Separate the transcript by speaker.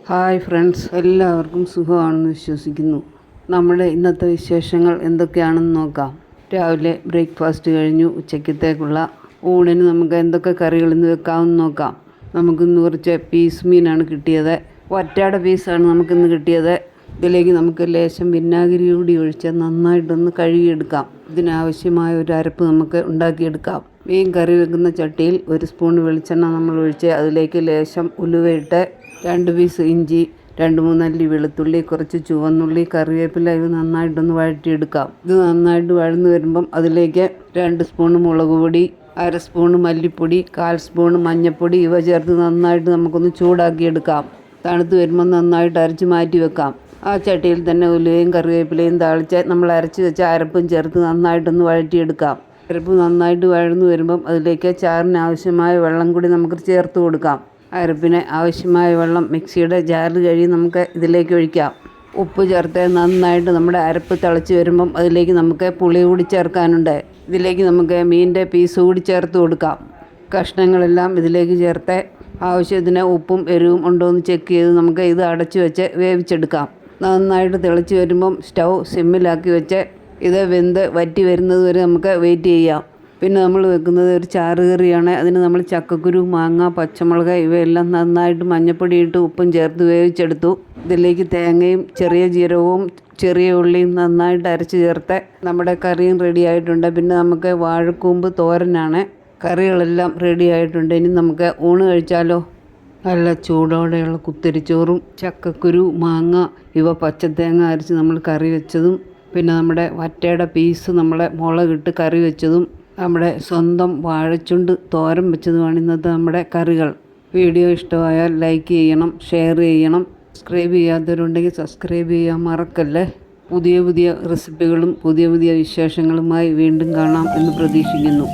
Speaker 1: Hi friends, എല്ലാവർക്കും സുഖമാണെന്ന് വിശ്വസിക്കുന്നു. നമ്മുടെ ഇന്നത്തെ വിശേഷങ്ങൾ എന്തൊക്കെയാണെന്ന് നോക്കാം. രാവിലെ ബ്രേക്ക്ഫാസ്റ്റ് കഴിഞ്ഞു. ഉച്ചക്കത്തേക്കുള്ള ഊണിന് നമുക്ക് എന്തൊക്കെ കറികൾ ഇന്ന് വെക്കാമെന്ന് നോക്കാം. നമുക്കിന്ന് കുറച്ച് പീസ് മീനാണ് കിട്ടിയത്. വറ്റാട പീസാണ് നമുക്കിന്ന് കിട്ടിയത്. ഇതിലേക്ക് നമുക്ക് ലേശം വിനാഗിരി കൂടി ഒഴിച്ച് നന്നായിട്ടൊന്ന് കഴുകിയെടുക്കാം. ഇതിനാവശ്യമായ ഒരു അരപ്പ് നമുക്ക് ഉണ്ടാക്കിയെടുക്കാം. മീൻ കറി വെക്കുന്ന ചട്ടിയിൽ 1 സ്പൂൺ വെളിച്ചെണ്ണ നമ്മൾ ഒഴിച്ച് അതിലേക്ക് ലേശം ഉലുവയിട്ട് 2 പീസ് ഇഞ്ചി, 2-3 അല്ലി വെളുത്തുള്ളി, കുറച്ച് ചുവന്നുള്ളി, കറിവേപ്പില ഇത് നന്നായിട്ടൊന്ന് വഴറ്റിയെടുക്കാം. ഇത് നന്നായിട്ട് വഴന്ന് വരുമ്പം അതിലേക്ക് 2 സ്പൂൺ മുളക് പൊടി, 1/2 സ്പൂൺ മല്ലിപ്പൊടി, 1/4 സ്പൂൺ മഞ്ഞൾപ്പൊടി ഇവ ചേർത്ത് നന്നായിട്ട് നമുക്കൊന്ന് ചൂടാക്കിയെടുക്കാം. തണുത്ത് വരുമ്പോൾ നന്നായിട്ട് അരച്ച് മാറ്റി വെക്കാം. ആ ചട്ടിയിൽ തന്നെ ഉലുവയും കറിവേപ്പിലയും താളിച്ച് നമ്മൾ അരച്ച് വെച്ച അരപ്പും ചേർത്ത് നന്നായിട്ടൊന്ന് വഴറ്റിയെടുക്കാം. അരപ്പ് നന്നായിട്ട് വഴന്ന് വരുമ്പം അതിലേക്ക് ചാറിന് ആവശ്യമായ വെള്ളം കൂടി നമുക്ക് ചേർത്ത് കൊടുക്കാം. അരപ്പിന് ആവശ്യമായ വെള്ളം മിക്സിയുടെ ജാറിൽ കഴുകി നമുക്ക് ഇതിലേക്ക് ഒഴിക്കാം. ഉപ്പ് ചേർത്ത് നന്നായിട്ട് നമ്മുടെ അരപ്പ് തിളച്ച് വരുമ്പം അതിലേക്ക് നമുക്ക് പുളി കൂടി ചേർക്കാനുണ്ട്. ഇതിലേക്ക് നമുക്ക് മീനിൻ്റെ പീസ് കൂടി ചേർത്ത് കൊടുക്കാം. കഷ്ണങ്ങളെല്ലാം ഇതിലേക്ക് ചേർത്ത് ആവശ്യത്തിന് ഉപ്പും എരിവും ഉണ്ടോ എന്ന് ചെക്ക് ചെയ്ത് നമുക്ക് ഇത് അടച്ചു വെച്ച് വേവിച്ചെടുക്കാം. നന്നായിട്ട് തിളച്ച് വരുമ്പം സ്റ്റൗ സിമ്മിലാക്കി വെച്ച് ഇത് വെന്ത് വറ്റി വരുന്നത് വരെ നമുക്ക് വെയിറ്റ് ചെയ്യാം. പിന്നെ നമ്മൾ വെക്കുന്നത് ഒരു ചാറ് കറിയാണ്. അതിന് നമ്മൾ ചക്കക്കുരു, മാങ്ങ, പച്ചമുളക് ഇവയെല്ലാം നന്നായിട്ട് മഞ്ഞൾപ്പൊടി ഇട്ട് ഉപ്പും ചേർത്ത് വേവിച്ചെടുത്തു. ഇതിലേക്ക് തേങ്ങയും ചെറിയ ജീരകവും ചെറിയ ഉള്ളിയും നന്നായിട്ട് അരച്ച് ചേർത്ത് നമ്മുടെ കറിയും റെഡി ആയിട്ടുണ്ട്. പിന്നെ നമുക്ക് വാഴക്കൂമ്പ് തോരനാണ്. കറികളെല്ലാം റെഡി ആയിട്ടുണ്ട്. ഇനി നമുക്ക് ഊണ് കഴിച്ചാലോ. നല്ല ചൂടോടെയുള്ള കുത്തരിച്ചോറും ചക്കക്കുരു, മാങ്ങ ഇവ പച്ചത്തേങ്ങ അരച്ച് നമ്മൾ കറി വെച്ചതും, പിന്നെ നമ്മുടെ വറ്റയുടെ പീസ് നമ്മളെ മുളകിട്ട് കറി വെച്ചതും, നമ്മുടെ സ്വന്തം വാഴച്ചുണ്ട് തോരൻ വെച്ചതുമാണ് ഇന്നത്തെ നമ്മുടെ കറികൾ. വീഡിയോ ഇഷ്ടമായാൽ ലൈക്ക് ചെയ്യണം, ഷെയർ ചെയ്യണം. സബ്സ്ക്രൈബ് ചെയ്യാത്തവരുണ്ടെങ്കിൽ സബ്സ്ക്രൈബ് ചെയ്യാൻ മറക്കല്ലേ. പുതിയ പുതിയ റെസിപ്പികളും പുതിയ പുതിയ വിശേഷങ്ങളുമായി വീണ്ടും കാണാം എന്ന് പ്രതീക്ഷിക്കുന്നു.